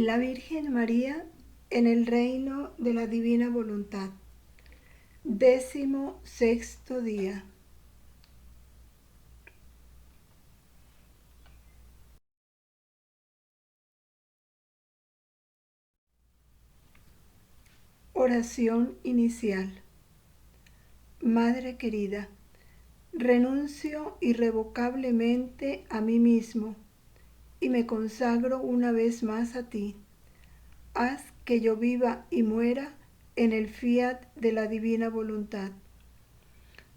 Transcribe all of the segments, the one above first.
La Virgen María en el reino de la divina voluntad. 16º día. Oración inicial. Madre querida, renuncio irrevocablemente a mí mismo y me consagro una vez más a ti. Haz que yo viva y muera en el fiat de la divina voluntad.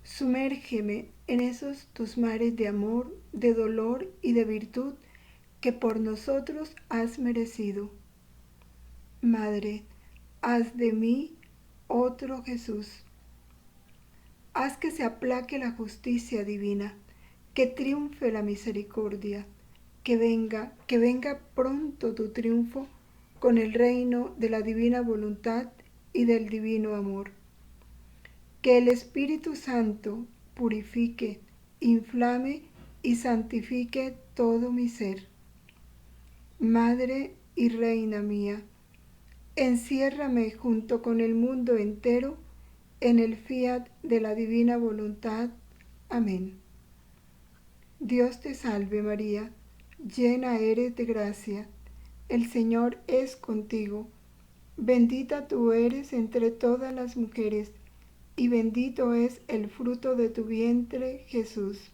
Sumérgeme en esos tus mares de amor, de dolor y de virtud que por nosotros has merecido. Madre, haz de mí otro Jesús. Haz que se aplaque la justicia divina, que triunfe la misericordia, que venga pronto tu triunfo con el reino de la divina voluntad y del divino amor. Que el Espíritu Santo purifique, inflame y santifique todo mi ser. Madre y Reina mía, enciérrame junto con el mundo entero en el fiat de la divina voluntad. Amén. Dios te salve María, llena eres de gracia, el Señor es contigo. Bendita tú eres entre todas las mujeres, y bendito es el fruto de tu vientre, Jesús.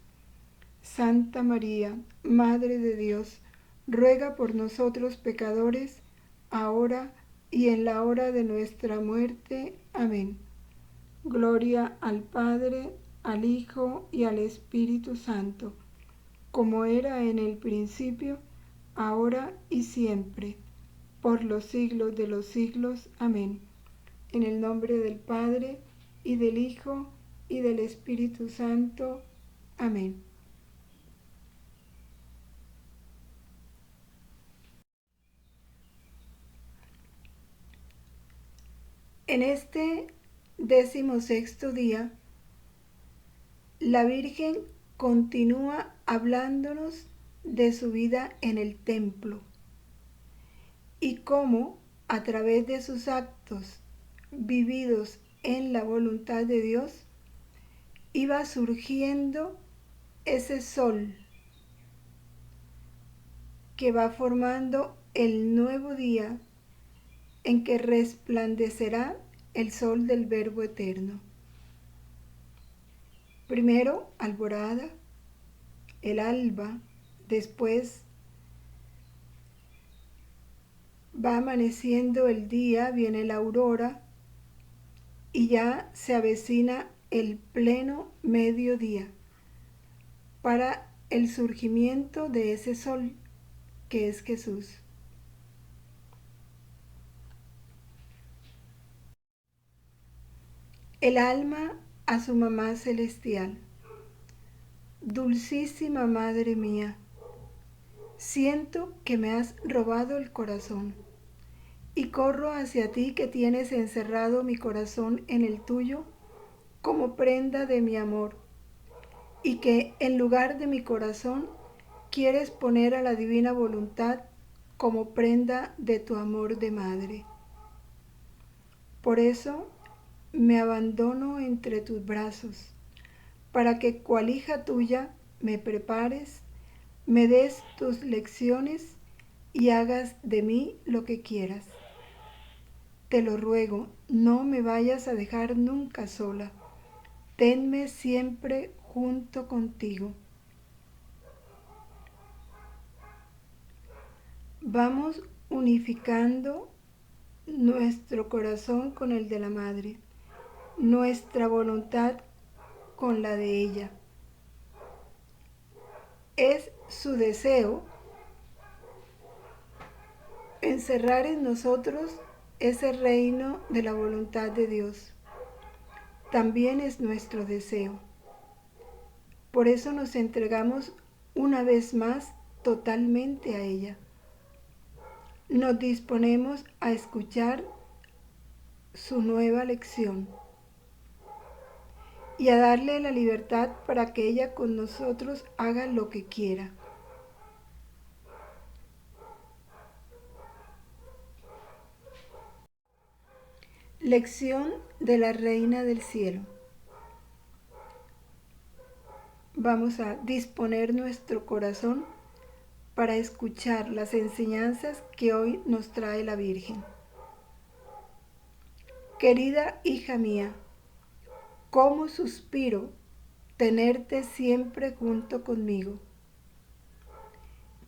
Santa María, Madre de Dios, ruega por nosotros pecadores, ahora y en la hora de nuestra muerte. Amén. Gloria al Padre, al Hijo y al Espíritu Santo, como era en el principio, ahora y siempre, por los siglos de los siglos. Amén. En el nombre del Padre, y del Hijo, y del Espíritu Santo. Amén. En este 16º día, la Virgen continúa hablándonos de su vida en el templo y cómo a través de sus actos vividos en la voluntad de Dios iba surgiendo ese sol que va formando el nuevo día en que resplandecerá el sol del Verbo eterno. Primero alborada, el alba, después va amaneciendo el día, viene la aurora y ya se avecina el pleno mediodía para el surgimiento de ese sol que es Jesús. El alma a su mamá celestial. Dulcísima Madre mía, siento que me has robado el corazón y corro hacia ti que tienes encerrado mi corazón en el tuyo como prenda de mi amor y que en lugar de mi corazón quieres poner a la divina voluntad como prenda de tu amor de madre. Por eso me abandono entre tus brazos, para que cual hija tuya me prepares, me des tus lecciones y hagas de mí lo que quieras. Te lo ruego, no me vayas a dejar nunca sola. Tenme siempre junto contigo. Vamos unificando nuestro corazón con el de la Madre, nuestra voluntad con la de ella. Es su deseo encerrar en nosotros ese reino de la voluntad de Dios. También es nuestro deseo. Por eso nos entregamos una vez más totalmente a ella. Nos disponemos a escuchar su nueva lección y a darle la libertad para que ella con nosotros haga lo que quiera. Lección de la Reina del Cielo. Vamos a disponer nuestro corazón para escuchar las enseñanzas que hoy nos trae la Virgen. Querida hija mía, cómo suspiro tenerte siempre junto conmigo.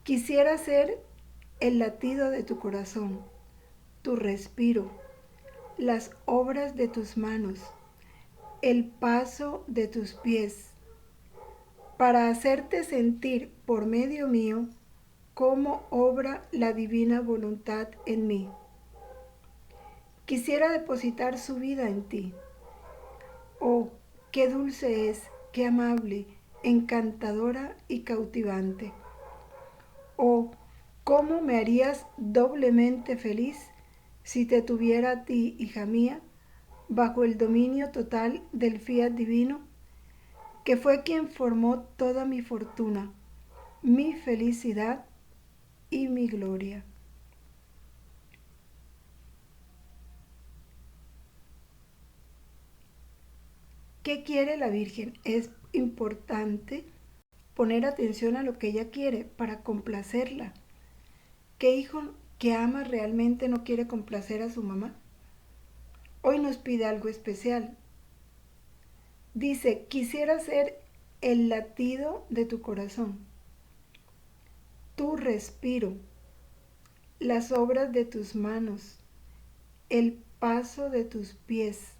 Quisiera ser el latido de tu corazón, tu respiro, las obras de tus manos, el paso de tus pies, para hacerte sentir por medio mío cómo obra la divina voluntad en mí. Quisiera depositar su vida en ti. Oh, qué dulce es, qué amable, encantadora y cautivante. Oh, cómo me harías doblemente feliz si te tuviera a ti, hija mía, bajo el dominio total del fiat divino, que fue quien formó toda mi fortuna, mi felicidad y mi gloria. ¿Qué quiere la Virgen? Es importante poner atención a lo que ella quiere para complacerla. ¿Qué hijo que ama realmente no quiere complacer a su mamá? Hoy nos pide algo especial. Dice, quisiera ser el latido de tu corazón, tu respiro, las obras de tus manos, el paso de tus pies.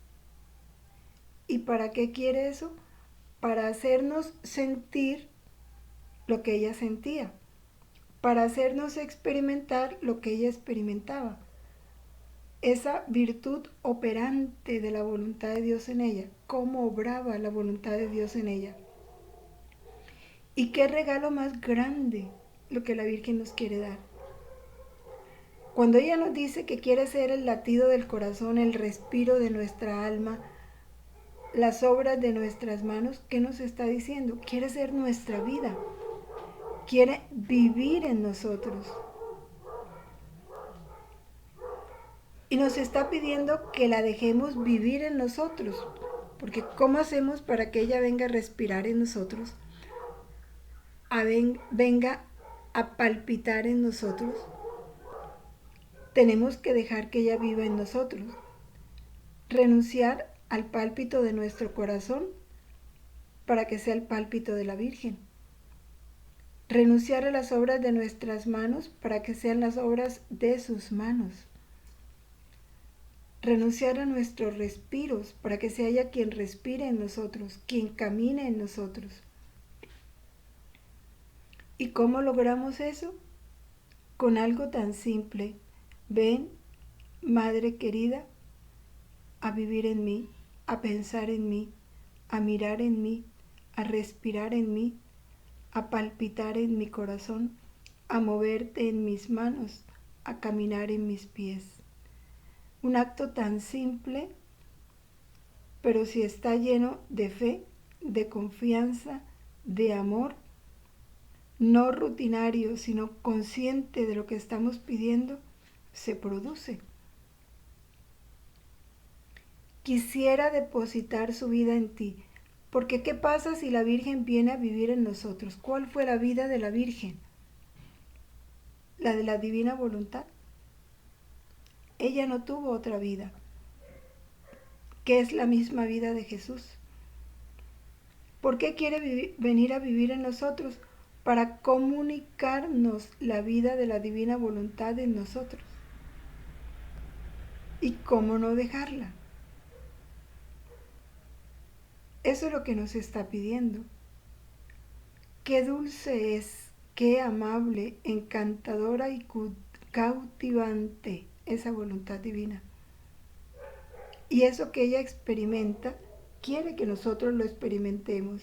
¿Y para qué quiere eso? Para hacernos sentir lo que ella sentía, para hacernos experimentar lo que ella experimentaba. Esa virtud operante de la voluntad de Dios en ella, cómo obraba la voluntad de Dios en ella. Y qué regalo más grande lo que la Virgen nos quiere dar. Cuando ella nos dice que quiere ser el latido del corazón, el respiro de nuestra alma, las obras de nuestras manos, ¿qué nos está diciendo? Quiere ser nuestra vida, quiere vivir en nosotros. Y nos está pidiendo que la dejemos vivir en nosotros, porque ¿cómo hacemos para que ella venga a respirar en nosotros? Venga a palpitar en nosotros. Tenemos que dejar que ella viva en nosotros. Renunciar al pálpito de nuestro corazón para que sea el pálpito de la Virgen. Renunciar a las obras de nuestras manos para que sean las obras de sus manos. Renunciar a nuestros respiros para que sea ella quien respire en nosotros, quien camine en nosotros. ¿Y cómo logramos eso? Con algo tan simple. Ven, Madre querida, a vivir en mí, a pensar en mí, a mirar en mí, a respirar en mí, a palpitar en mi corazón, a moverte en mis manos, a caminar en mis pies. Un acto tan simple, pero si está lleno de fe, de confianza, de amor, no rutinario, sino consciente de lo que estamos pidiendo, se produce. Quisiera depositar su vida en ti, porque ¿qué pasa si la Virgen viene a vivir en nosotros? ¿Cuál fue la vida de la Virgen? La de la divina voluntad. Ella no tuvo otra vida, que es la misma vida de Jesús. ¿Por qué quiere venir a vivir en nosotros? Para comunicarnos la vida de la divina voluntad en nosotros. ¿Y cómo no dejarla? Eso es lo que nos está pidiendo. Qué dulce es, qué amable, encantadora y cautivante esa voluntad divina. Y eso que ella experimenta, quiere que nosotros lo experimentemos.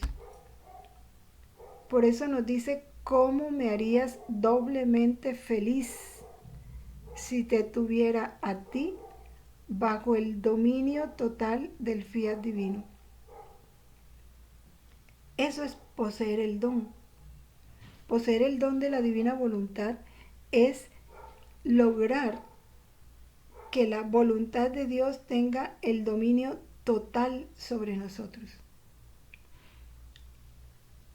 Por eso nos dice, ¿cómo me harías doblemente feliz si te tuviera a ti bajo el dominio total del fiat divino? Eso es poseer el don. Poseer el don de la divina voluntad es lograr que la voluntad de Dios tenga el dominio total sobre nosotros.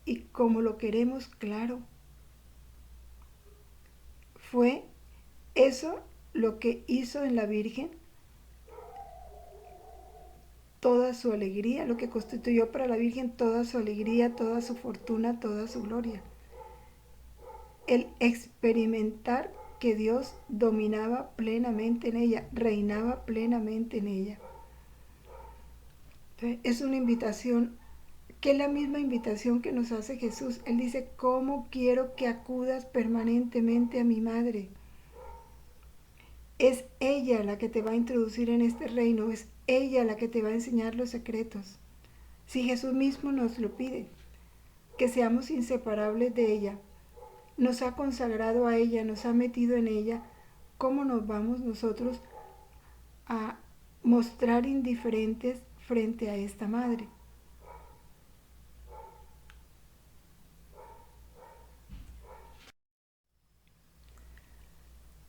Y como lo queremos, claro, fue eso lo que hizo en la Virgen toda su alegría, lo que constituyó para la Virgen toda su alegría, toda su fortuna, toda su gloria. El experimentar que Dios dominaba plenamente en ella, reinaba plenamente en ella. Entonces, es una invitación que es la misma invitación que nos hace Jesús. Él dice, ¿cómo quiero que acudas permanentemente a mi madre? Es ella la que te va a introducir en este reino, es ella la que te va a enseñar los secretos. Si Jesús mismo nos lo pide, que seamos inseparables de ella, nos ha consagrado a ella, nos ha metido en ella, ¿cómo nos vamos nosotros a mostrar indiferentes frente a esta madre?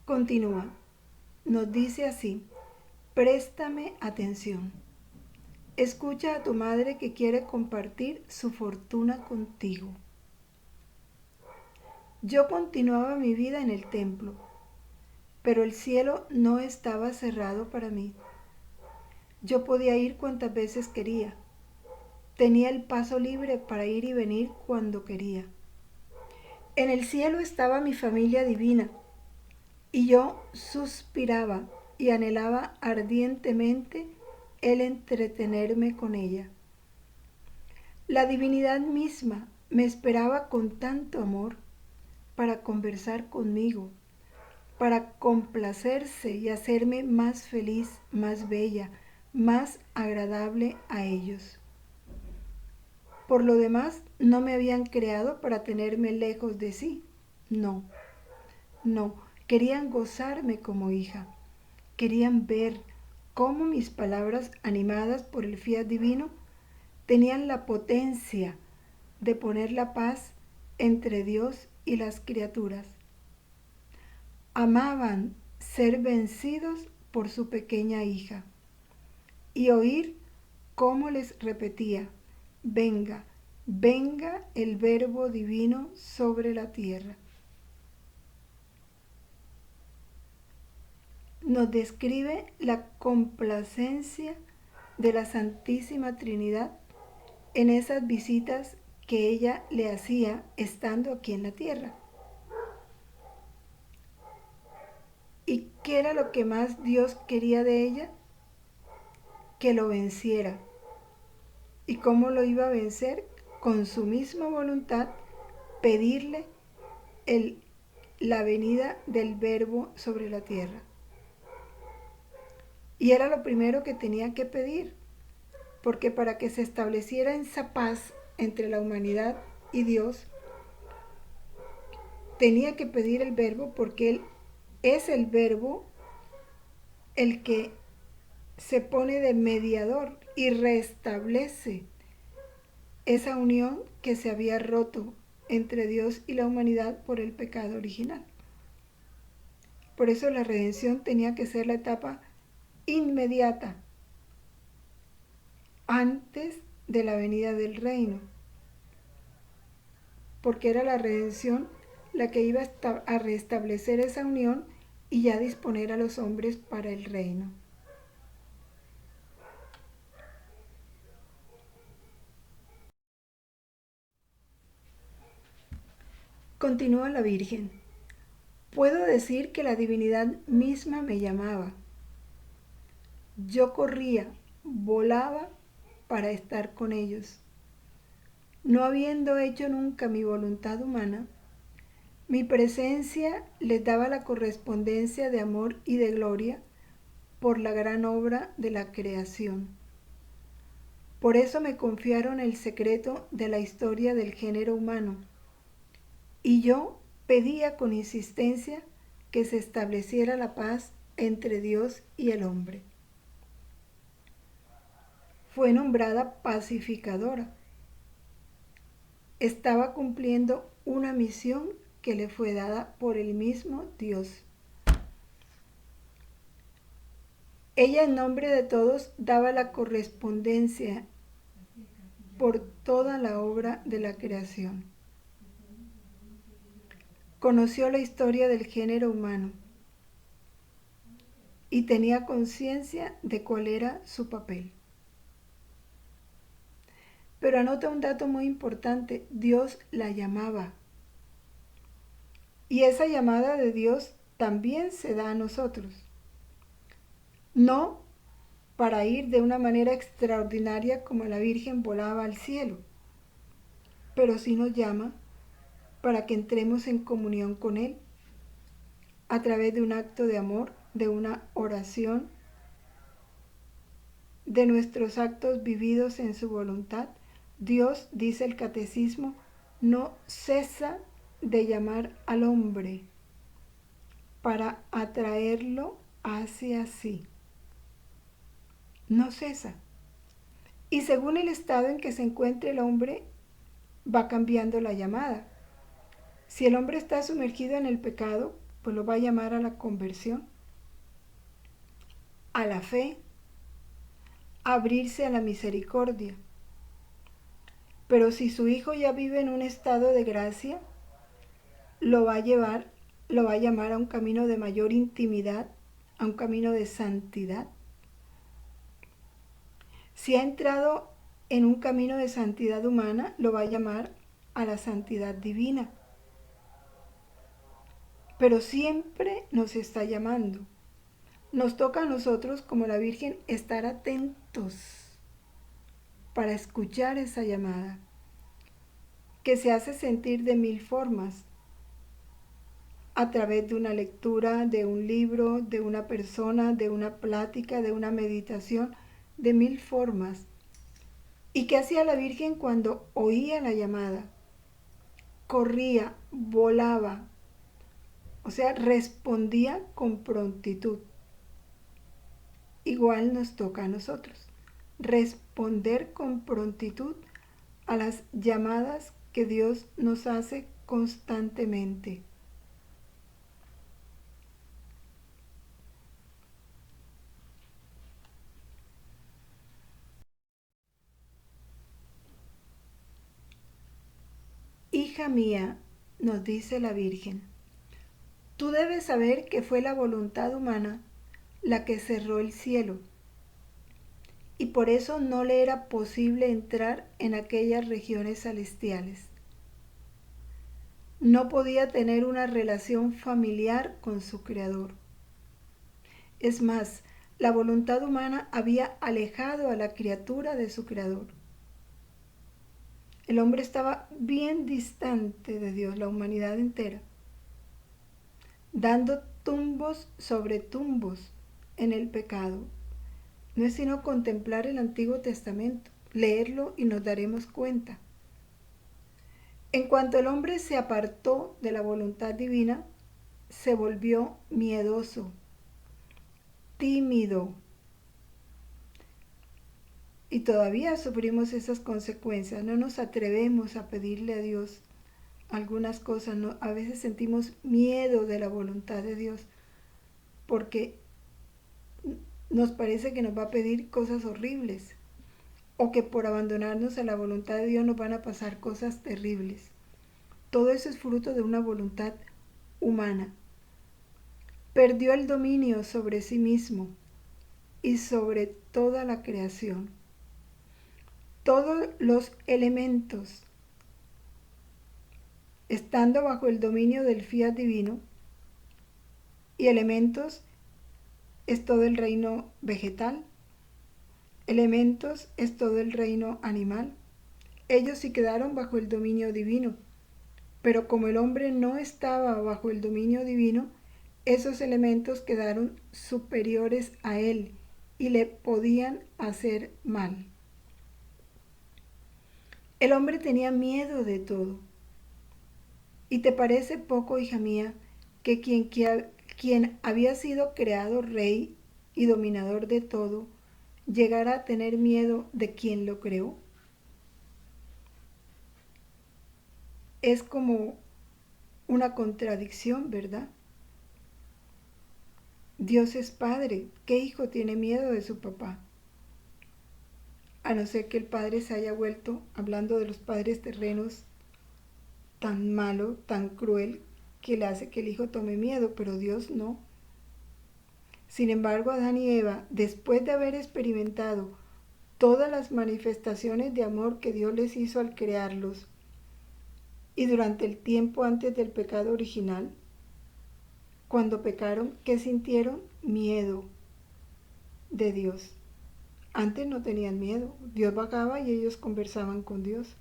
Continúa, nos dice así, préstame atención. Escucha a tu madre que quiere compartir su fortuna contigo. Yo continuaba mi vida en el templo, pero el cielo no estaba cerrado para mí. Yo podía ir cuantas veces quería. Tenía el paso libre para ir y venir cuando quería. En el cielo estaba mi familia divina, y yo suspiraba y anhelaba ardientemente el entretenerme con ella. La divinidad misma me esperaba con tanto amor para conversar conmigo, para complacerse y hacerme más feliz, más bella, más agradable a ellos. Por lo demás, no me habían creado para tenerme lejos de sí. No, no, querían gozarme como hija. Querían ver cómo mis palabras, animadas por el fiat divino, tenían la potencia de poner la paz entre Dios y las criaturas. Amaban ser vencidos por su pequeña hija y oír cómo les repetía, venga, venga el Verbo divino sobre la tierra. Nos describe la complacencia de la Santísima Trinidad en esas visitas que ella le hacía estando aquí en la tierra. ¿Y qué era lo que más Dios quería de ella? Que lo venciera. ¿Y cómo lo iba a vencer? Con su misma voluntad, pedirle la venida del Verbo sobre la tierra. Y era lo primero que tenía que pedir, porque para que se estableciera esa paz entre la humanidad y Dios, tenía que pedir el Verbo, porque Él es el Verbo el que se pone de mediador y restablece esa unión que se había roto entre Dios y la humanidad por el pecado original. Por eso la redención tenía que ser la etapa inmediata, antes de la venida del reino, porque era la redención la que iba a restablecer esa unión y ya disponer a los hombres para el reino. Continúa la Virgen. Puedo decir que la divinidad misma me llamaba. Yo corría, volaba para estar con ellos. No habiendo hecho nunca mi voluntad humana, mi presencia les daba la correspondencia de amor y de gloria por la gran obra de la creación. Por eso me confiaron el secreto de la historia del género humano, y yo pedía con insistencia que se estableciera la paz entre Dios y el hombre. Fue nombrada pacificadora. Estaba cumpliendo una misión que le fue dada por el mismo Dios. Ella en nombre de todos daba la correspondencia por toda la obra de la creación. Conoció la historia del género humano y tenía conciencia de cuál era su papel. Pero anota un dato muy importante: Dios la llamaba. Y esa llamada de Dios también se da a nosotros. No para ir de una manera extraordinaria como la Virgen volaba al cielo, pero sí nos llama para que entremos en comunión con Él a través de un acto de amor, de una oración, de nuestros actos vividos en su voluntad. Dios, dice el catecismo, no cesa de llamar al hombre para atraerlo hacia sí. No cesa. Y según el estado en que se encuentre el hombre, va cambiando la llamada. Si el hombre está sumergido en el pecado, pues lo va a llamar a la conversión, a la fe, a abrirse a la misericordia. Pero si su hijo ya vive en un estado de gracia, lo va a llamar a un camino de mayor intimidad, a un camino de santidad. Si ha entrado en un camino de santidad humana, lo va a llamar a la santidad divina. Pero siempre nos está llamando. Nos toca a nosotros, como la Virgen, estar atentos para escuchar esa llamada, que se hace sentir de mil formas, a través de una lectura, de un libro, de una persona, de una plática, de una meditación, de mil formas. ¿Y qué hacía la Virgen cuando oía la llamada? Corría, volaba, o sea, respondía con prontitud. Igual nos toca a nosotros responder con prontitud a las llamadas que Dios nos hace constantemente. Hija mía, nos dice la Virgen, tú debes saber que fue la voluntad humana la que cerró el cielo, y por eso no le era posible entrar en aquellas regiones celestiales. No podía tener una relación familiar con su Creador. Es más, la voluntad humana había alejado a la criatura de su Creador. El hombre estaba bien distante de Dios, la humanidad entera, dando tumbos sobre tumbos en el pecado. No es sino contemplar el Antiguo Testamento, leerlo y nos daremos cuenta. En cuanto el hombre se apartó de la voluntad divina, se volvió miedoso, tímido. Y todavía sufrimos esas consecuencias. No nos atrevemos a pedirle a Dios algunas cosas. No, a veces sentimos miedo de la voluntad de Dios porque nos parece que nos va a pedir cosas horribles o que por abandonarnos a la voluntad de Dios nos van a pasar cosas terribles. Todo eso es fruto de una voluntad humana. Perdió el dominio sobre sí mismo y sobre toda la creación. Todos los elementos, estando bajo el dominio del fiat divino, y elementos es todo el reino vegetal, elementos es todo el reino animal. Ellos sí quedaron bajo el dominio divino, pero como el hombre no estaba bajo el dominio divino, esos elementos quedaron superiores a él y le podían hacer mal. El hombre tenía miedo de todo. ¿Y te parece poco, hija mía, que quien había sido creado rey y dominador de todo, llegara a tener miedo de quien lo creó? Es como una contradicción, ¿verdad? Dios es padre. ¿Qué hijo tiene miedo de su papá? A no ser que el padre se haya vuelto, hablando de los padres terrenos, tan malo, tan cruel, que le hace que el hijo tome miedo, pero Dios no. Sin embargo, Adán y Eva, después de haber experimentado todas las manifestaciones de amor que Dios les hizo al crearlos, y durante el tiempo antes del pecado original, cuando pecaron, ¿qué sintieron? Miedo de Dios. Antes no tenían miedo, Dios bajaba y ellos conversaban con Dios.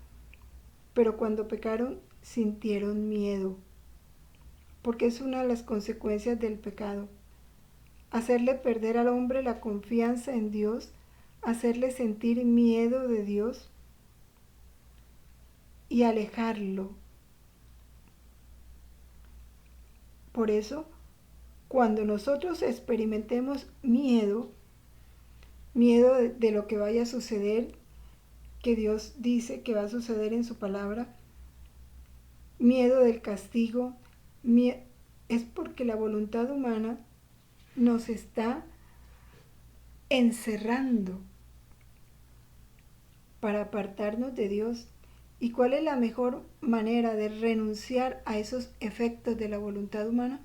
Pero cuando pecaron, sintieron miedo, porque es una de las consecuencias del pecado. Hacerle perder al hombre la confianza en Dios, hacerle sentir miedo de Dios y alejarlo. Por eso, cuando nosotros experimentemos miedo de lo que vaya a suceder, que Dios dice que va a suceder en su palabra, miedo del castigo, es porque la voluntad humana nos está encerrando para apartarnos de Dios. ¿Y cuál es la mejor manera de renunciar a esos efectos de la voluntad humana?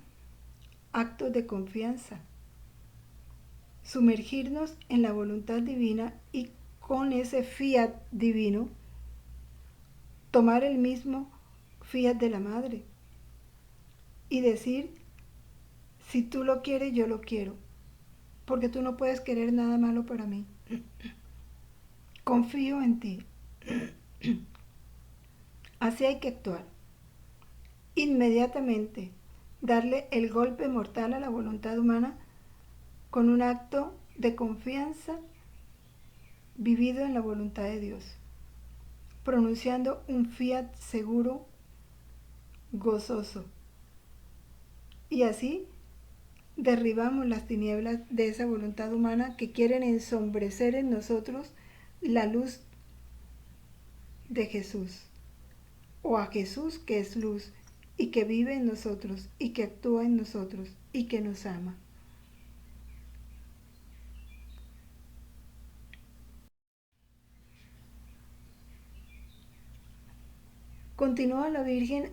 Actos de confianza. Sumergirnos en la voluntad divina y con ese fiat divino tomar el mismo fiat de la madre y decir, si tú lo quieres, yo lo quiero, porque tú no puedes querer nada malo para mí. Confío en ti. Así hay que actuar. Inmediatamente darle el golpe mortal a la voluntad humana con un acto de confianza vivido en la voluntad de Dios, pronunciando un fiat seguro, gozoso. Y así derribamos las tinieblas de esa voluntad humana que quieren ensombrecer en nosotros la luz de Jesús, o a Jesús que es luz y que vive en nosotros y que actúa en nosotros y que nos ama. Continúa la Virgen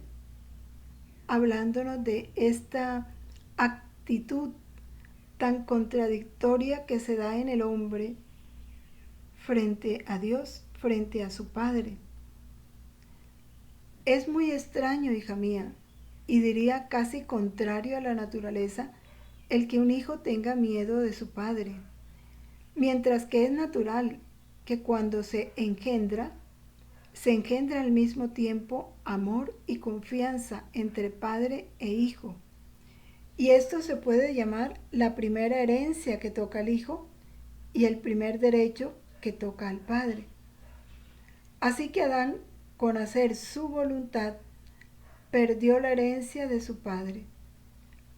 hablándonos de esta actitud tan contradictoria que se da en el hombre frente a Dios, frente a su Padre. Es muy extraño, hija mía, y diría casi contrario a la naturaleza, el que un hijo tenga miedo de su padre, mientras que es natural que cuando se engendra al mismo tiempo amor y confianza entre padre e hijo. Y esto se puede llamar la primera herencia que toca al hijo y el primer derecho que toca al padre. Así que Adán, con hacer su voluntad, perdió la herencia de su padre,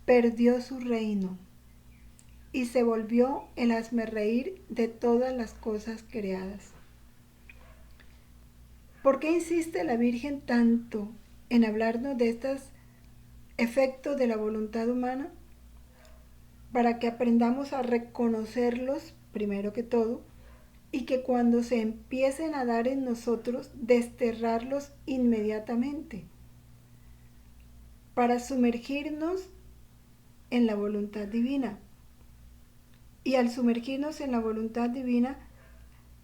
perdió su reino y se volvió el hazmerreír de todas las cosas creadas. ¿Por qué insiste la Virgen tanto en hablarnos de estos efectos de la voluntad humana? Para que aprendamos a reconocerlos primero que todo y que cuando se empiecen a dar en nosotros, desterrarlos inmediatamente, para sumergirnos en la voluntad divina. Y al sumergirnos en la voluntad divina,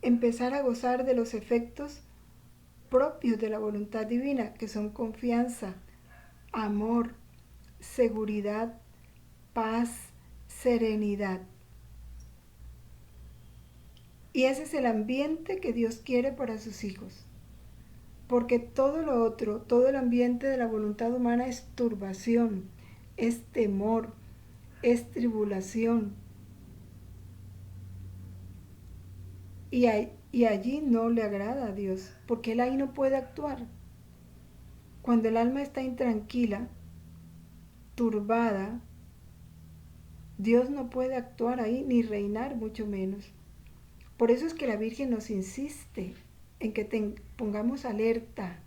empezar a gozar de los efectos propios de la voluntad divina, que son confianza, amor, seguridad, paz, serenidad. Y ese es el ambiente que Dios quiere para sus hijos. Porque todo lo otro, todo el ambiente de la voluntad humana es turbación, es temor, es tribulación. Y allí no le agrada a Dios, porque Él ahí no puede actuar. Cuando el alma está intranquila, turbada, Dios no puede actuar ahí ni reinar, mucho menos. Por eso es que la Virgen nos insiste en que pongamos alerta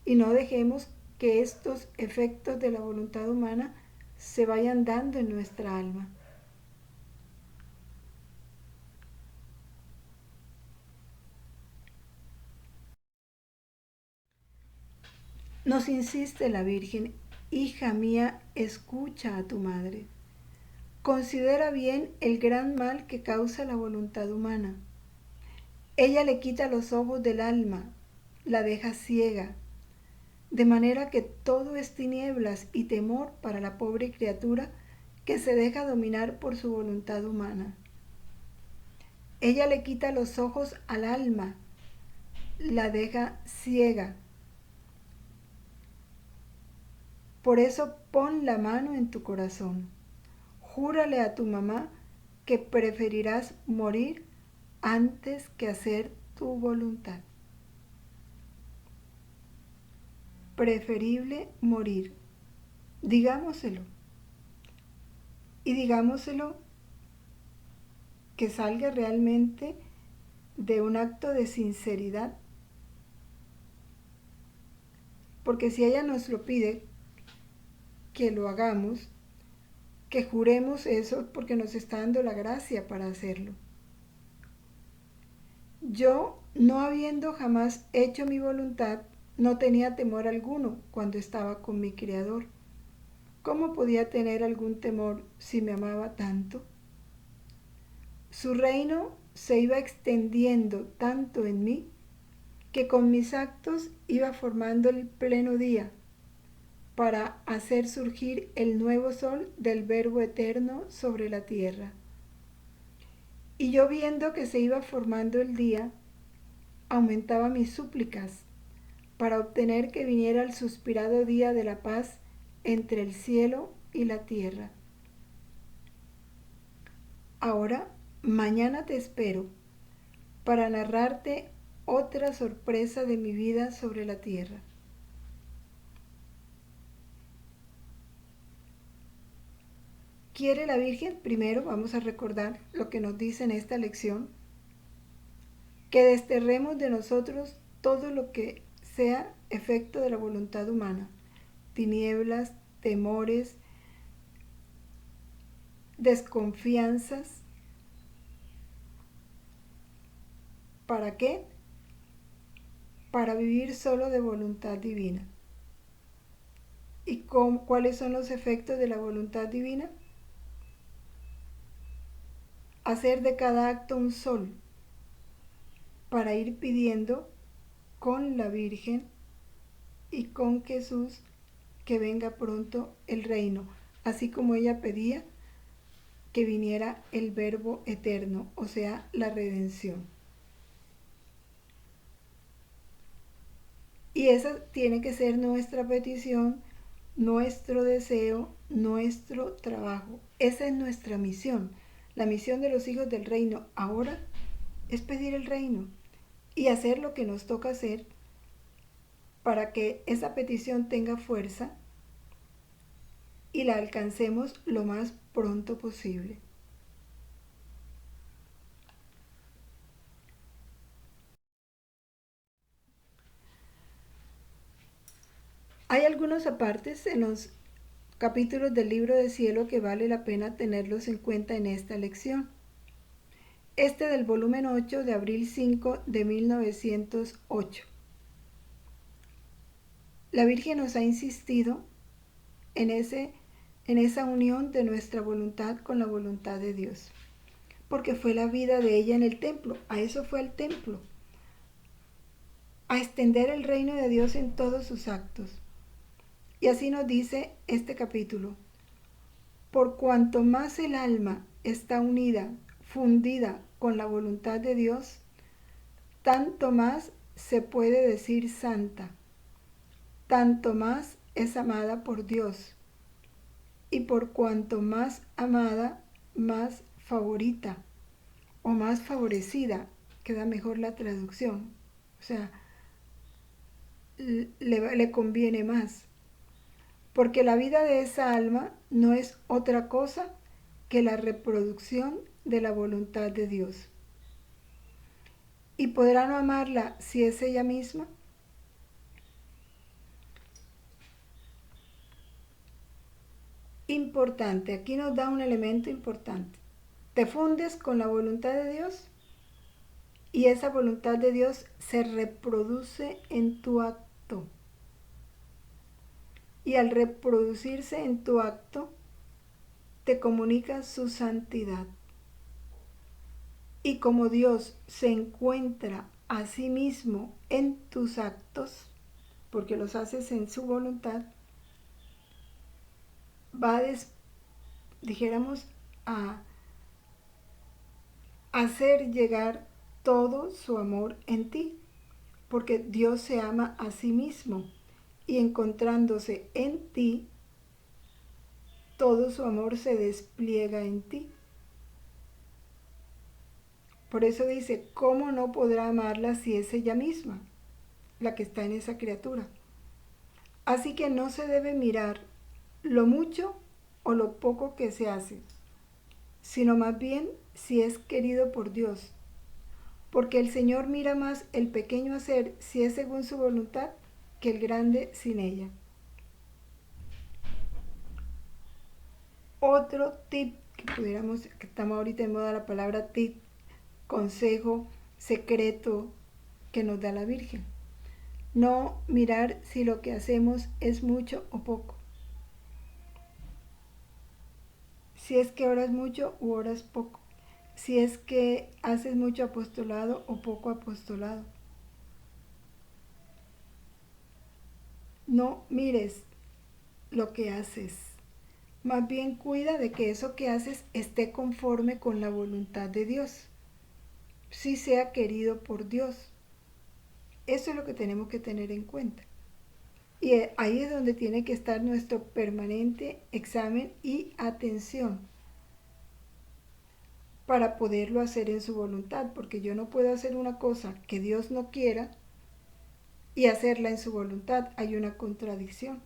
y no dejemos que estos efectos de la voluntad humana se vayan dando en nuestra alma. Nos insiste la Virgen: hija mía, escucha a tu madre. Considera bien el gran mal que causa la voluntad humana. Ella le quita los ojos del alma, la deja ciega, de manera que todo es tinieblas y temor para la pobre criatura que se deja dominar por su voluntad humana. Ella le quita los ojos al alma, la deja ciega. Por eso pon la mano en tu corazón. Júrale a tu mamá que preferirás morir antes que hacer tu voluntad. Preferible morir. Digámoselo. Y digámoselo que salga realmente de un acto de sinceridad. Porque si ella nos lo pide, que lo hagamos, que juremos eso, porque nos está dando la gracia para hacerlo. Yo, no habiendo jamás hecho mi voluntad, no tenía temor alguno cuando estaba con mi Criador. ¿Cómo podía tener algún temor si me amaba tanto? Su reino se iba extendiendo tanto en mí que con mis actos iba formando el pleno día para hacer surgir el nuevo sol del Verbo eterno sobre la tierra. Y yo, viendo que se iba formando el día, aumentaba mis súplicas para obtener que viniera el suspirado día de la paz entre el cielo y la tierra. Ahora, mañana te espero para narrarte otra sorpresa de mi vida sobre la tierra. ¿Quiere la Virgen? Primero vamos a recordar lo que nos dice en esta lección: que desterremos de nosotros todo lo que sea efecto de la voluntad humana, tinieblas, temores, desconfianzas. ¿Para qué? Para vivir solo de voluntad divina. ¿Y cuáles son los efectos de la voluntad divina? Hacer de cada acto un sol, para ir pidiendo con la Virgen y con Jesús que venga pronto el reino, así como ella pedía que viniera el Verbo eterno, o sea, la redención. Y esa tiene que ser nuestra petición, nuestro deseo, nuestro trabajo. Esa es nuestra misión. La misión de los hijos del reino ahora es pedir el reino y hacer lo que nos toca hacer para que esa petición tenga fuerza y la alcancemos lo más pronto posible. Hay algunos apartes en los capítulos del libro de cielo que vale la pena tenerlos en cuenta en esta lección. Este del volumen 8 de abril 5 de 1908. La Virgen nos ha insistido en esa unión de nuestra voluntad con la voluntad de Dios, porque fue la vida de ella en el templo. A eso fue el templo, a extender el reino de Dios en todos sus actos. Y así nos dice este capítulo: por cuanto más el alma está unida, fundida con la voluntad de Dios, tanto más se puede decir santa, tanto más es amada por Dios, y por cuanto más amada, más favorita o más favorecida, queda mejor la traducción, o sea, le conviene más, porque la vida de esa alma no es otra cosa que la reproducción de la voluntad de Dios. ¿Y podrá no amarla si es ella misma? importante, aquí nos da un elemento importante. Te fundes con la voluntad de Dios y esa voluntad de Dios se reproduce en tu acto. Y al reproducirse en tu acto, te comunica su santidad. Y como Dios se encuentra a sí mismo en tus actos, porque los haces en su voluntad, va dijéramos, a hacer llegar todo su amor en ti, porque Dios se ama a sí mismo y encontrándose en ti, todo su amor se despliega en ti. Por eso dice, ¿cómo no podrá amarla si es ella misma la que está en esa criatura? Así que no se debe mirar lo mucho o lo poco que se hace, sino más bien si es querido por Dios, porque el Señor mira más el pequeño hacer si es según su voluntad que el grande sin ella. Otro tip que estamos ahorita en moda la palabra tip, consejo secreto que nos da la Virgen. No mirar si lo que hacemos es mucho o poco. Si es que oras mucho u oras poco. Si es que haces mucho apostolado o poco apostolado. No mires lo que haces. Más bien cuida de que eso que haces esté conforme con la voluntad de Dios. Si sea querido por Dios. Eso es lo que tenemos que tener en cuenta. Y ahí es donde tiene que estar nuestro permanente examen y atención para poderlo hacer en su voluntad, porque yo no puedo hacer una cosa que Dios no quiera y hacerla en su voluntad. Hay una contradicción.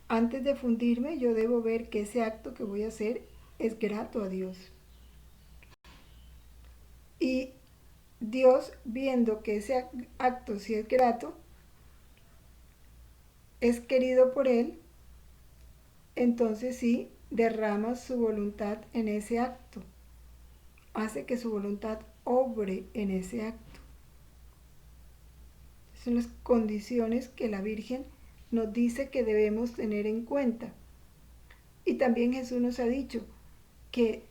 Antes de fundirme, yo debo ver que ese acto que voy a hacer es grato a Dios. Y Dios, viendo que ese acto si es grato, es querido por Él, entonces sí derrama su voluntad en ese acto. Hace que su voluntad obre en ese acto. Son las condiciones que la Virgen nos dice que debemos tener en cuenta. Y también Jesús nos ha dicho que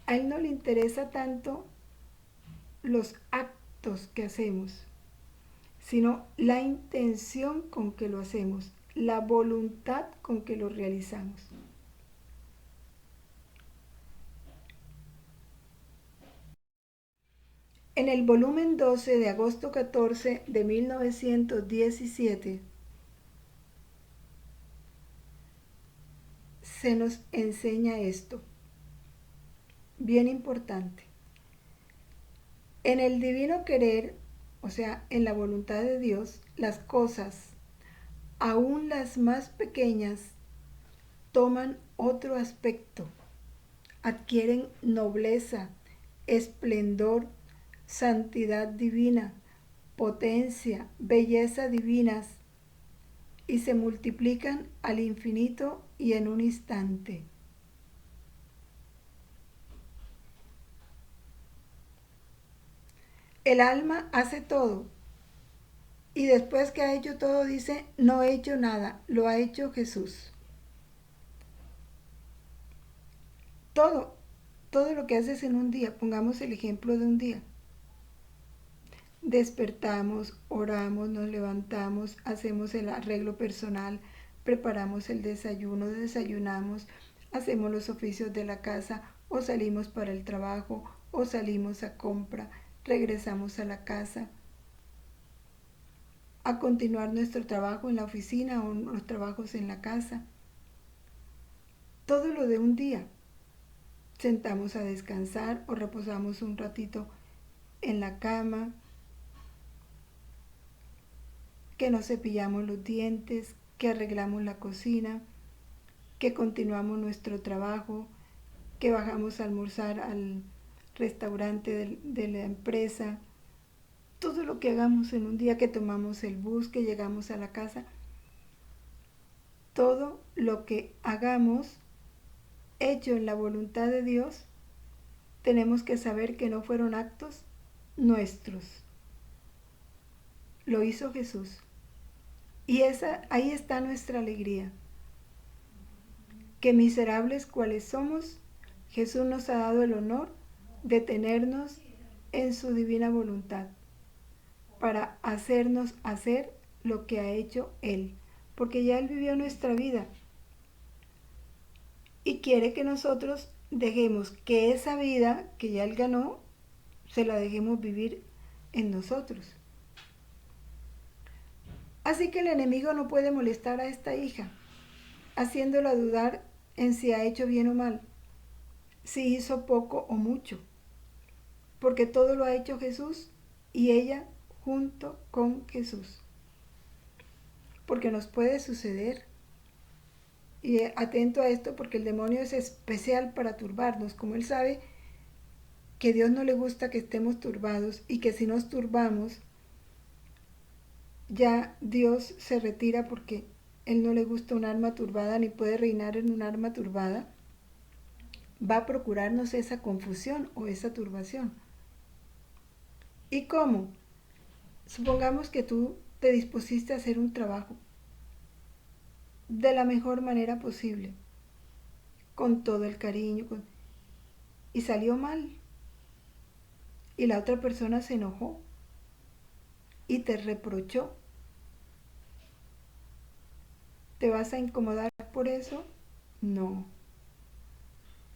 a Él no le interesa tanto los actos que hacemos, sino la intención con que lo hacemos, la voluntad con que lo realizamos. En el volumen 12 de agosto 14 de 1917 se nos enseña esto, bien importante. En el divino querer, o sea, en la voluntad de Dios, las cosas, aún las más pequeñas, toman otro aspecto, adquieren nobleza, esplendor, santidad divina, potencia, belleza divinas, y se multiplican al infinito y en un instante. El alma hace todo y después que ha hecho todo dice, no he hecho nada, lo ha hecho Jesús. Todo, todo lo que haces en un día, pongamos el ejemplo de un día. Despertamos, oramos, nos levantamos, hacemos el arreglo personal, preparamos el desayuno, desayunamos, hacemos los oficios de la casa o salimos para el trabajo o salimos a compra, regresamos a la casa a continuar nuestro trabajo en la oficina o los trabajos en la casa. Todo lo de un día. Sentamos a descansar o reposamos un ratito en la cama, que nos cepillamos los dientes, que arreglamos la cocina, que continuamos nuestro trabajo, que bajamos a almorzar al restaurante de la empresa, todo lo que hagamos en un día, que tomamos el bus, que llegamos a la casa, todo lo que hagamos hecho en la voluntad de Dios, tenemos que saber que no fueron actos nuestros. Lo hizo Jesús. Y ahí está nuestra alegría. Que miserables cuales somos, Jesús nos ha dado el honor de tenernos en su divina voluntad para hacernos hacer lo que ha hecho Él, porque ya Él vivió nuestra vida y quiere que nosotros dejemos que esa vida que ya Él ganó, se la dejemos vivir en nosotros. Así que el enemigo no puede molestar a esta hija, haciéndola dudar en si ha hecho bien o mal, si hizo poco o mucho, porque todo lo ha hecho Jesús y ella junto con Jesús. Porque nos puede suceder, y atento a esto, porque el demonio es especial para turbarnos, como él sabe que a Dios no le gusta que estemos turbados y que si nos turbamos, ya Dios se retira porque él no le gusta un alma turbada ni puede reinar en un alma turbada. Va a procurarnos esa confusión o esa turbación. ¿Y cómo? Supongamos que tú te dispusiste a hacer un trabajo de la mejor manera posible, con todo el cariño, y salió mal. Y la otra persona se enojó y te reprochó. ¿Te vas a incomodar por eso? No.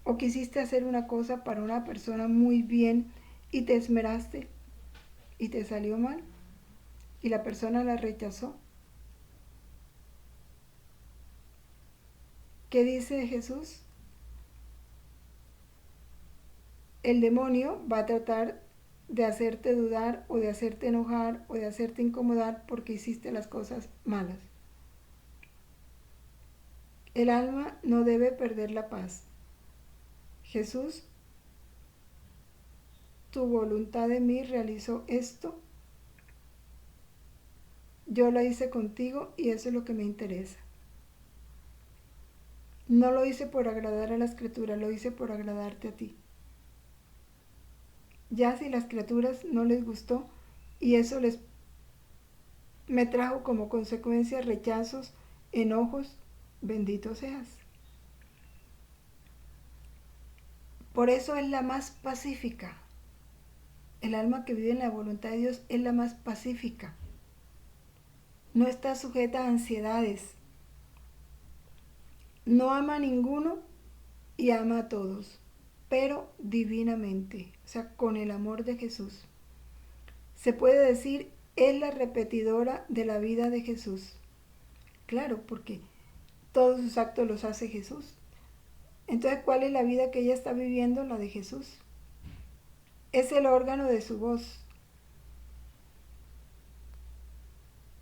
O quisiste hacer una cosa para una persona muy bien y te esmeraste y te salió mal y la persona la rechazó. ¿Qué dice Jesús? El demonio va a tratar de hacerte dudar o de hacerte enojar o de hacerte incomodar porque hiciste las cosas malas. El alma no debe perder la paz. Jesús, tu voluntad de mí realizó esto. Yo lo hice contigo y eso es lo que me interesa. No lo hice por agradar a las criaturas, lo hice por agradarte a ti. Ya si las criaturas no les gustó y eso me trajo como consecuencia rechazos, enojos, bendito seas. Por eso es la más pacífica. El alma que vive en la voluntad de Dios es la más pacífica. No está sujeta a ansiedades. No ama a ninguno y ama a todos, pero divinamente, o sea, con el amor de Jesús. Se puede decir, es la repetidora de la vida de Jesús. Claro, porque todos sus actos los hace Jesús. Entonces, ¿cuál es la vida que ella está viviendo? La de Jesús. Es el órgano de su voz.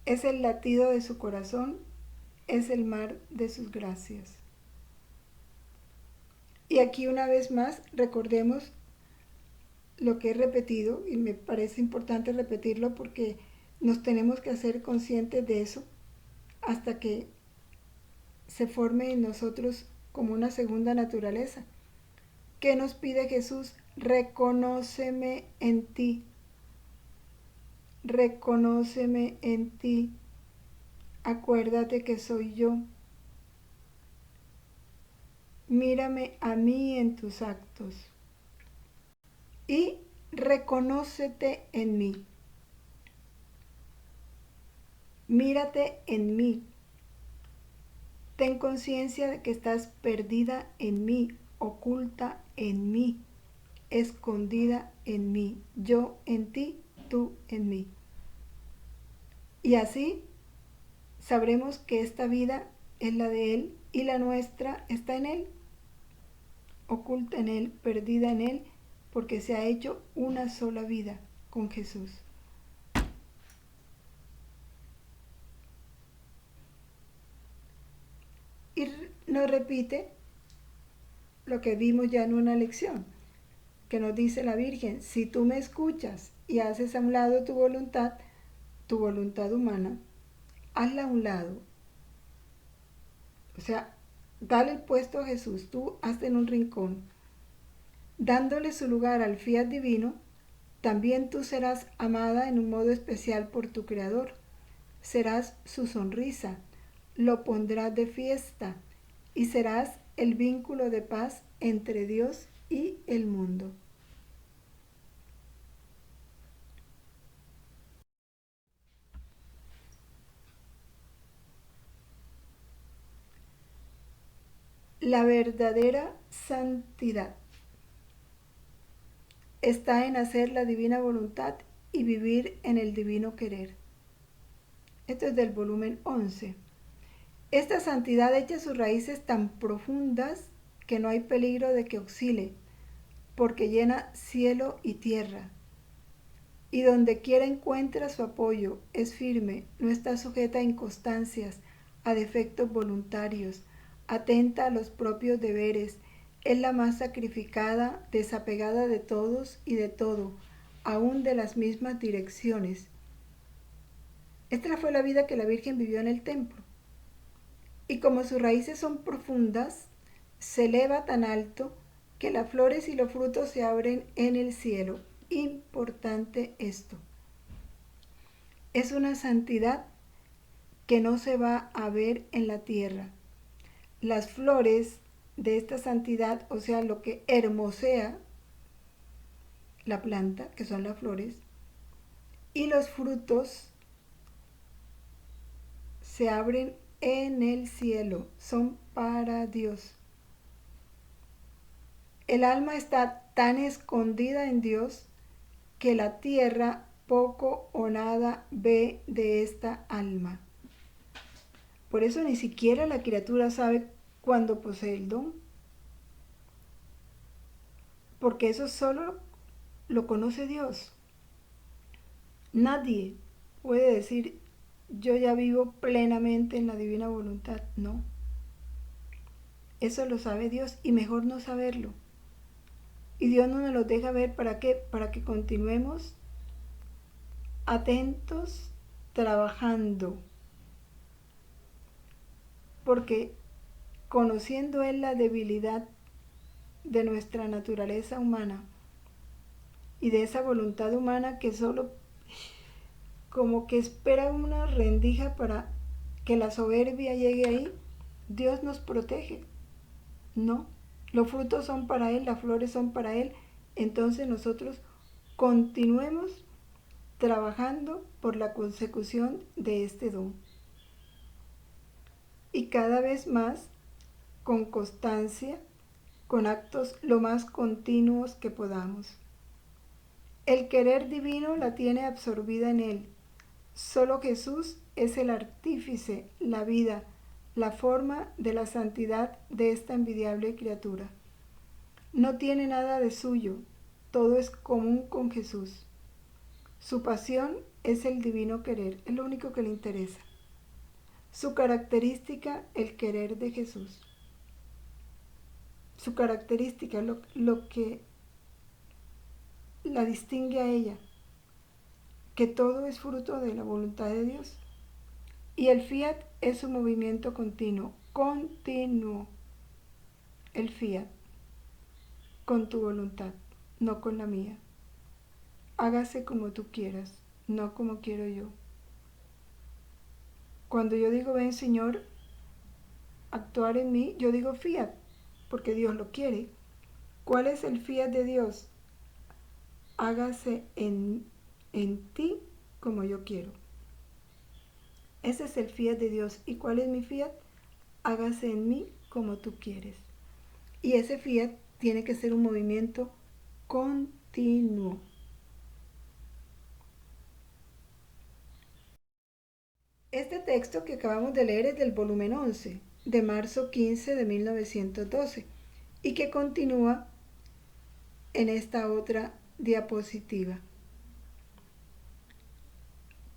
Es el latido de su corazón. Es el mar de sus gracias. Y aquí una vez más recordemos lo que he repetido, y me parece importante repetirlo porque nos tenemos que hacer conscientes de eso hasta que se forme en nosotros como una segunda naturaleza. ¿Qué nos pide Jesús? Reconóceme en ti. Reconóceme en ti. Acuérdate que soy yo. Mírame a mí en tus actos. Y reconócete en mí. Mírate en mí. Ten conciencia de que estás perdida en mí, oculta en mí, escondida en mí, yo en ti, tú en mí. Y así sabremos que esta vida es la de Él y la nuestra está en Él, oculta en Él, perdida en Él, porque se ha hecho una sola vida con Jesús. Y nos repite lo que vimos ya en una lección, que nos dice la Virgen, si tú me escuchas y haces a un lado tu voluntad humana, hazla a un lado sea, dale el puesto a Jesús, tú hazte en un rincón. Dándole su lugar al fiat divino, también tú serás amada en un modo especial por tu Creador. Serás su sonrisa, lo pondrás de fiesta y serás el vínculo de paz entre Dios y el mundo. La verdadera santidad está en hacer la divina voluntad y vivir en el divino querer. Esto es del volumen 11. Esta santidad echa sus raíces tan profundas que no hay peligro de que oscile, porque llena cielo y tierra. Y donde quiera encuentra su apoyo, es firme, no está sujeta a inconstancias, a defectos voluntarios, atenta a los propios deberes, es la más sacrificada, desapegada de todos y de todo, aún de las mismas direcciones. Esta fue la vida que la Virgen vivió en el templo. Y como sus raíces son profundas, se eleva tan alto que las flores y los frutos se abren en el cielo. Importante esto. Es una santidad que no se va a ver en la tierra. Las flores de esta santidad, o sea, lo que hermosea la planta, que son las flores, y los frutos se abren en el cielo, son para Dios. El alma está tan escondida en Dios que la tierra poco o nada ve de esta alma. Por eso ni siquiera la criatura sabe cuándo posee el don, porque eso solo lo conoce Dios. Nadie puede decir, yo ya vivo plenamente en la divina voluntad. No, eso lo sabe Dios y mejor no saberlo. Y Dios no nos lo deja ver, ¿para qué? Para que continuemos atentos, trabajando. Porque conociendo Él la debilidad de nuestra naturaleza humana y de esa voluntad humana que solo como que espera una rendija para que la soberbia llegue ahí, Dios nos protege. No, los frutos son para Él, las flores son para Él, entonces nosotros continuemos trabajando por la consecución de este don. Y cada vez más, con constancia, con actos lo más continuos que podamos. El querer divino la tiene absorbida en Él. Solo Jesús es el artífice, la vida, la forma de la santidad de esta envidiable criatura. No tiene nada de suyo, todo es común con Jesús. Su pasión es el divino querer, es lo único que le interesa. Su característica, el querer de Jesús. Su característica, lo que la distingue a ella, que todo es fruto de la voluntad de Dios. Y el fiat es un movimiento continuo, continuo. El fiat, con tu voluntad, no con la mía. Hágase como tú quieras, no como quiero yo. Cuando yo digo, ven Señor, actuar en mí, yo digo fiat, porque Dios lo quiere. ¿Cuál es el fiat de Dios? Hágase en ti como yo quiero. Ese es el fiat de Dios. ¿Y cuál es mi fiat? Hágase en mí como tú quieres. Y ese fiat tiene que ser un movimiento continuo. Este texto que acabamos de leer es del volumen 11, de marzo 15 de 1912, y que continúa en esta otra diapositiva.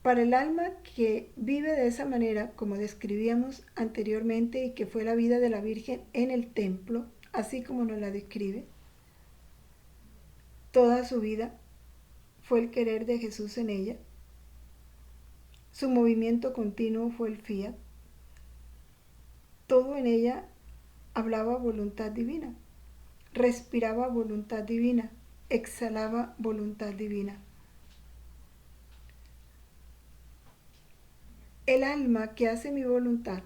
Para el alma que vive de esa manera, como describíamos anteriormente, y que fue la vida de la Virgen en el templo, así como nos la describe, toda su vida fue el querer de Jesús en ella, su movimiento continuo fue el fiat, Todo en ella hablaba voluntad divina, respiraba voluntad divina, exhalaba voluntad divina. El alma que hace mi voluntad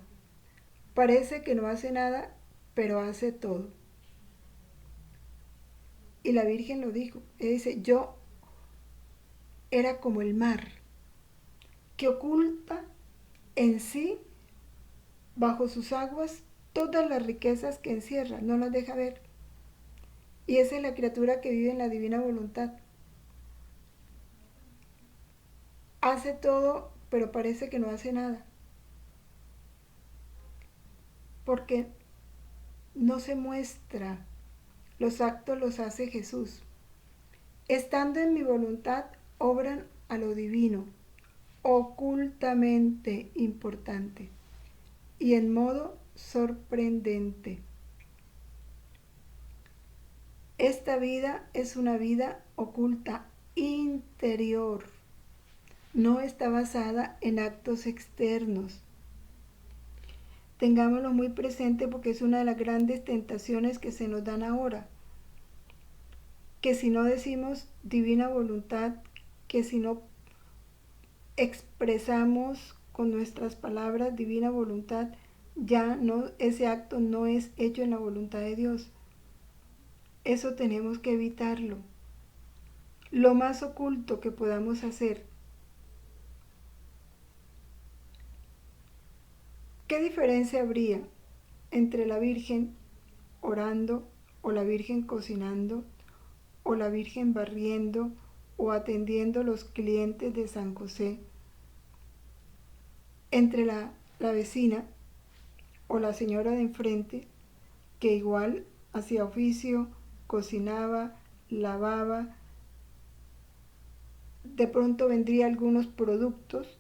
parece que no hace nada, pero hace todo. Y la Virgen lo dijo. Ella dice, yo era como el mar, que oculta en sí, bajo sus aguas, todas las riquezas que encierra, no las deja ver. Y esa es la criatura que vive en la divina voluntad. Hace todo, pero parece que no hace nada. Porque no se muestra. Los actos los hace Jesús. Estando en mi voluntad, obran a lo divino, ocultamente importante y en modo sorprendente. Esta vida es una vida oculta, interior. No está basada en actos externos. Tengámoslo muy presente porque es una de las grandes tentaciones que se nos dan ahora. Que si no decimos divina voluntad, que si no expresamos con nuestras palabras divina voluntad, ya no, ese acto no es hecho en la voluntad de Dios. Eso tenemos que evitarlo. Lo más oculto que podamos hacer. ¿Qué diferencia habría entre la Virgen orando o la Virgen cocinando o la Virgen barriendo o atendiendo los clientes de San José? Entre la vecina o la señora de enfrente, que igual hacía oficio, cocinaba, lavaba, de pronto vendría algunos productos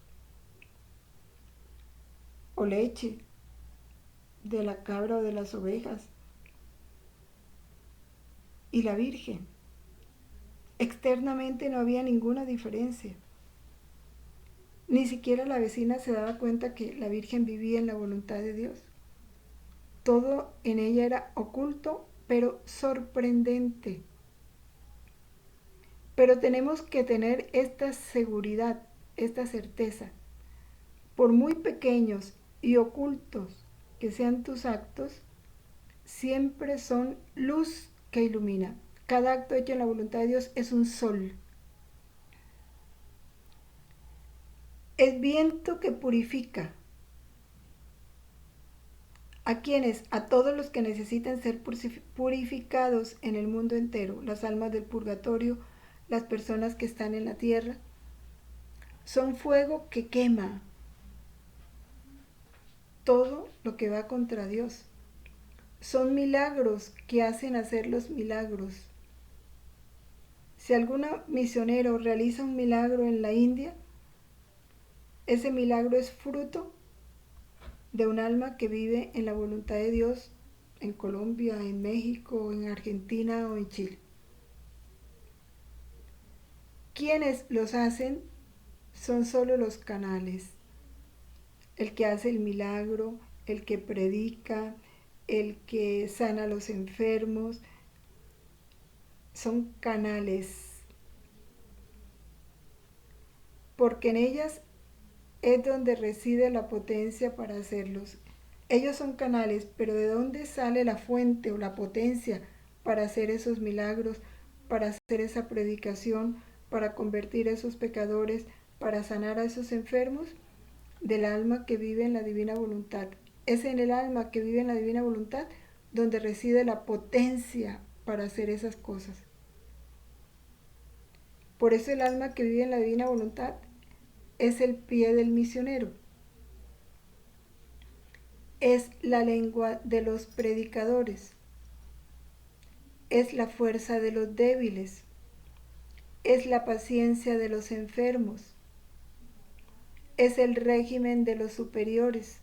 o leche de la cabra o de las ovejas. Y la Virgen, externamente no había ninguna diferencia. Ni siquiera la vecina se daba cuenta que la Virgen vivía en la voluntad de Dios. Todo en ella era oculto, pero sorprendente. Pero tenemos que tener esta seguridad, esta certeza. Por muy pequeños y ocultos que sean tus actos, siempre son luz que ilumina. Cada acto hecho en la voluntad de Dios es un sol. Es viento que purifica. ¿A quiénes? A todos los que necesitan ser purificados en el mundo entero, las almas del purgatorio, las personas que están en la tierra. Son fuego que quema todo lo que va contra Dios. Son milagros que hacen hacer los milagros. Si algún misionero realiza un milagro en la India, ese milagro es fruto de un alma que vive en la voluntad de Dios en Colombia, en México, en Argentina o en Chile. Quienes los hacen son solo los canales. El que hace el milagro, el que predica, el que sana a los enfermos, son canales. Porque en ellas es donde reside la potencia para hacerlos. Ellos son canales, pero ¿de dónde sale la fuente o la potencia para hacer esos milagros, para hacer esa predicación, para convertir a esos pecadores, para sanar a esos enfermos? Del alma que vive en la divina voluntad. Es en el alma que vive en la divina voluntad donde reside la potencia para hacer esas cosas. Por eso el alma que vive en la divina voluntad es el pie del misionero. Es la lengua de los predicadores. Es la fuerza de los débiles. Es la paciencia de los enfermos. Es el régimen de los superiores.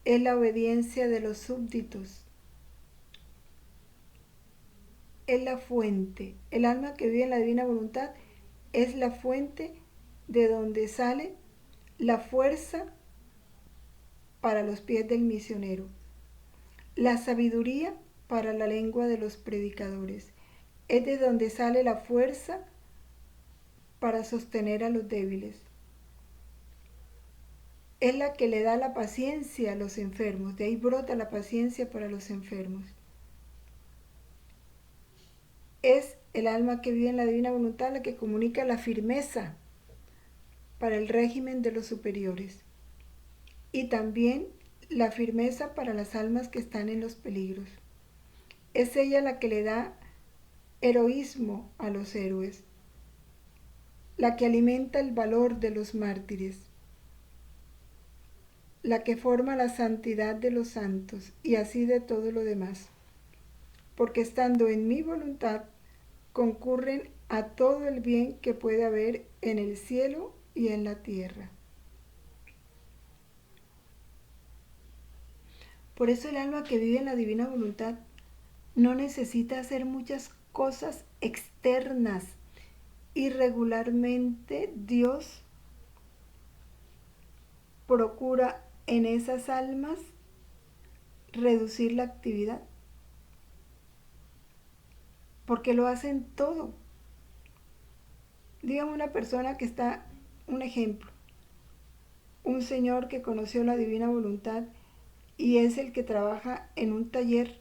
Es la obediencia de los súbditos. Es la fuente. El alma que vive en la divina voluntad es la fuente de donde sale la fuerza para los pies del misionero, la sabiduría para la lengua de los predicadores. Es de donde sale la fuerza para sostener a los débiles. Es la que le da la paciencia a los enfermos. De ahí brota la paciencia para los enfermos. Es el alma que vive en la divina voluntad la que comunica la firmeza para el régimen de los superiores. Y también la firmeza para las almas que están en los peligros. Es ella la que le da heroísmo a los héroes, la que alimenta el valor de los mártires, la que forma la santidad de los santos y así de todo lo demás. Porque estando en mi voluntad, concurren a todo el bien que puede haber en el cielo y en la tierra. Por eso el alma que vive en la divina voluntad no necesita hacer muchas cosas externas. Y regularmente Dios procura en esas almas reducir la actividad, porque lo hacen todo. Dígame una persona que está, un ejemplo, un señor que conoció la divina voluntad y es el que trabaja en un taller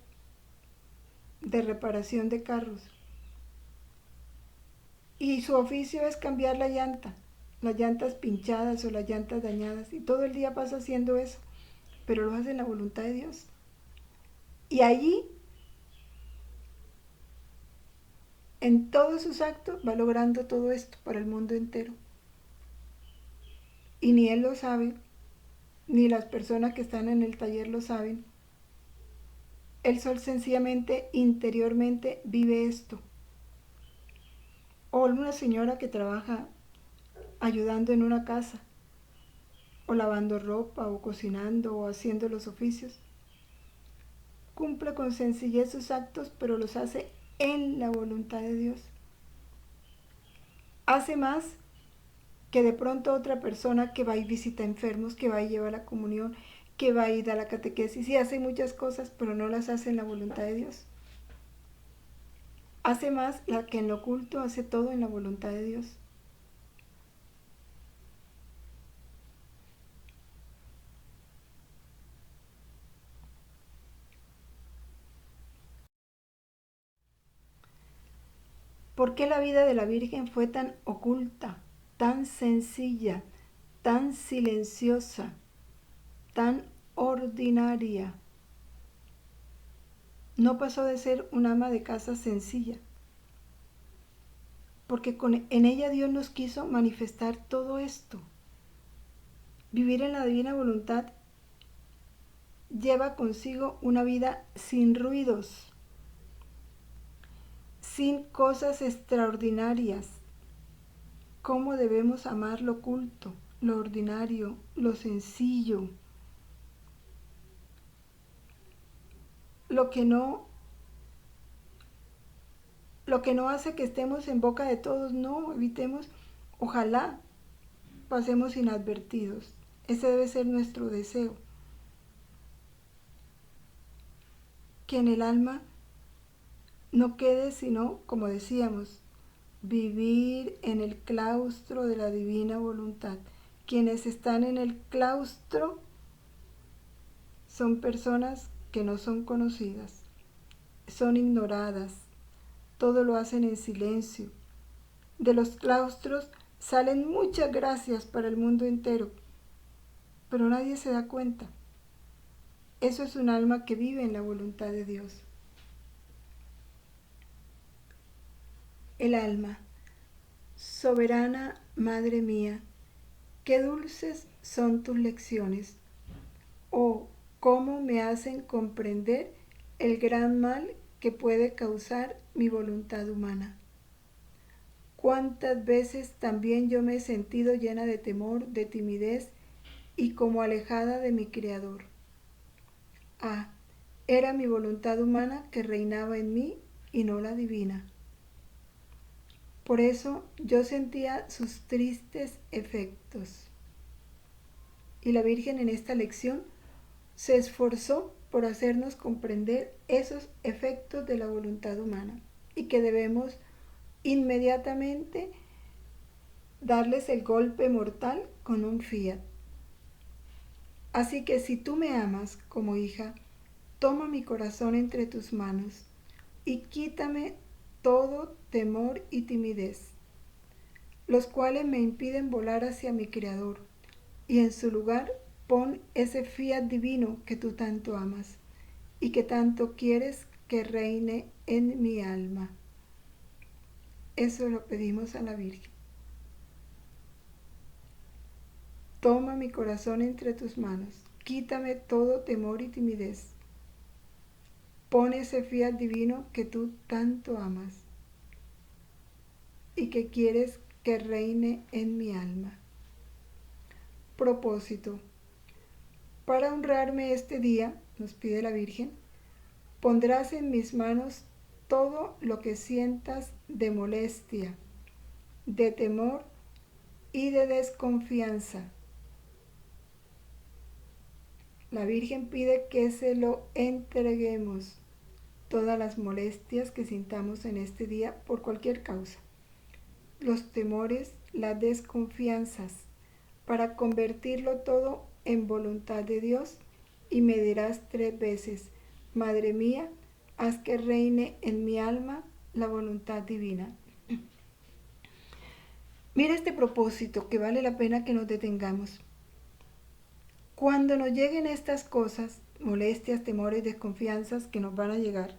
de reparación de carros. Y su oficio es cambiar la llanta, las llantas pinchadas o las llantas dañadas. Y todo el día pasa haciendo eso, pero lo hace en la voluntad de Dios. Y allí, en todos sus actos, va logrando todo esto para el mundo entero. Y ni él lo sabe, ni las personas que están en el taller lo saben. Él solo sencillamente, interiormente, vive esto. O una señora que trabaja ayudando en una casa, o lavando ropa, o cocinando, o haciendo los oficios. Cumple con sencillez sus actos, pero los hace en la voluntad de Dios. Hace más que de pronto otra persona que va y visita enfermos, que va y lleva la comunión, que va y da la catequesis, y hace muchas cosas, pero no las hace en la voluntad de Dios. Hace más la que en lo oculto hace todo en la voluntad de Dios. ¿Por qué la vida de la Virgen fue tan oculta, tan sencilla, tan silenciosa, tan ordinaria? No pasó de ser un ama de casa sencilla, porque en ella Dios nos quiso manifestar todo esto. Vivir en la divina voluntad lleva consigo una vida sin ruidos, sin cosas extraordinarias. ¿Cómo debemos amar lo oculto, lo ordinario, lo sencillo? Lo que no hace que estemos en boca de todos, no, evitemos, ojalá pasemos inadvertidos. Ese debe ser nuestro deseo. Que en el alma no quede sino, como decíamos, vivir en el claustro de la divina voluntad. Quienes están en el claustro son personas que no son conocidas, son ignoradas, todo lo hacen en silencio. De los claustros salen muchas gracias para el mundo entero, pero nadie se da cuenta. Eso es un alma que vive en la voluntad de Dios. El alma, soberana Madre mía, qué dulces son tus lecciones. Oh, cómo me hacen comprender el gran mal que puede causar mi voluntad humana. Cuántas veces también yo me he sentido llena de temor, de timidez y como alejada de mi Creador. Ah, era mi voluntad humana que reinaba en mí y no la divina. Por eso yo sentía sus tristes efectos. Y la Virgen en esta lección se esforzó por hacernos comprender esos efectos de la voluntad humana y que debemos inmediatamente darles el golpe mortal con un fiat. Así que si tú me amas como hija, toma mi corazón entre tus manos y quítame todo temor y timidez, los cuales me impiden volar hacia mi Creador, y en su lugar pon ese fiat divino que tú tanto amas y que tanto quieres que reine en mi alma. Eso lo pedimos a la Virgen. Toma mi corazón entre tus manos, quítame todo temor y timidez. Pon ese fiat divino que tú tanto amas y que quieres que reine en mi alma. Propósito. Para honrarme este día, nos pide la Virgen, pondrás en mis manos todo lo que sientas de molestia, de temor y de desconfianza. La Virgen pide que se lo entreguemos, todas las molestias que sintamos en este día por cualquier causa, los temores, las desconfianzas, para convertirlo todo en voluntad de Dios, y me dirás 3 veces, Madre mía, haz que reine en mi alma la voluntad divina. Mira este propósito que vale la pena que nos detengamos. Cuando nos lleguen estas cosas, molestias, temores, desconfianzas que nos van a llegar,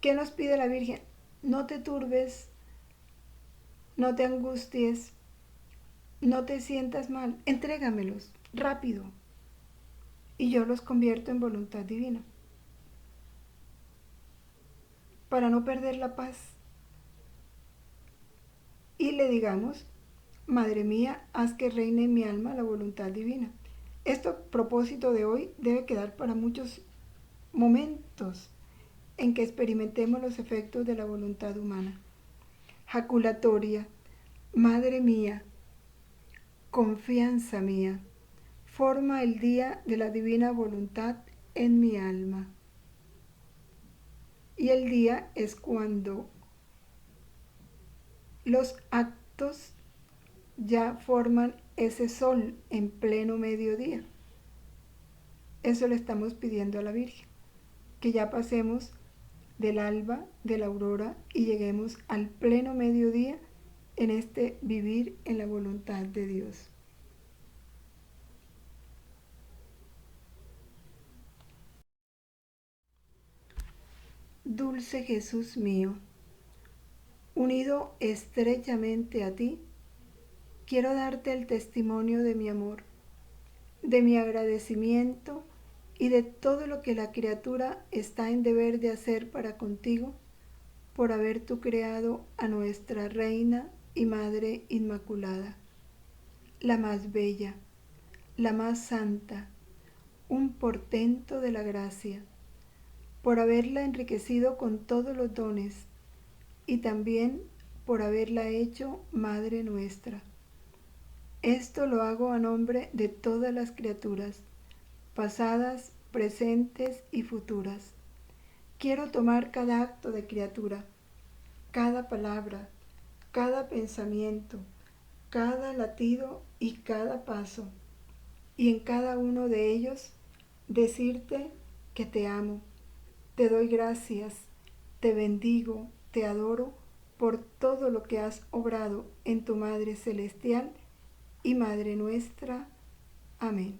¿qué nos pide la Virgen? No te turbes, no te angusties, no te sientas mal, entrégamelos rápido y yo los convierto en voluntad divina, para no perder la paz. Y le digamos, Madre mía, haz que reine en mi alma la voluntad divina. Este propósito de hoy debe quedar para muchos momentos en que experimentemos los efectos de la voluntad humana. Jaculatoria, Madre mía, confianza mía, forma el día de la divina voluntad en mi alma. Y el día es cuando los actos ya forman ese sol en pleno mediodía. Eso le estamos pidiendo a la Virgen, que ya pasemos del alba, de la aurora, y lleguemos al pleno mediodía en este vivir en la voluntad de Dios. Dulce Jesús mío, unido estrechamente a ti, quiero darte el testimonio de mi amor, de mi agradecimiento y de todo lo que la criatura está en deber de hacer para contigo, por haber tú creado a nuestra Reina y Madre Inmaculada, la más bella, la más santa, un portento de la gracia, por haberla enriquecido con todos los dones y también por haberla hecho Madre nuestra. Esto lo hago a nombre de todas las criaturas, pasadas, presentes y futuras. Quiero tomar cada acto de criatura, cada palabra, cada pensamiento, cada latido y cada paso, y en cada uno de ellos decirte que te amo, te doy gracias, te bendigo, te adoro por todo lo que has obrado en tu Madre Celestial y Madre nuestra. Amén.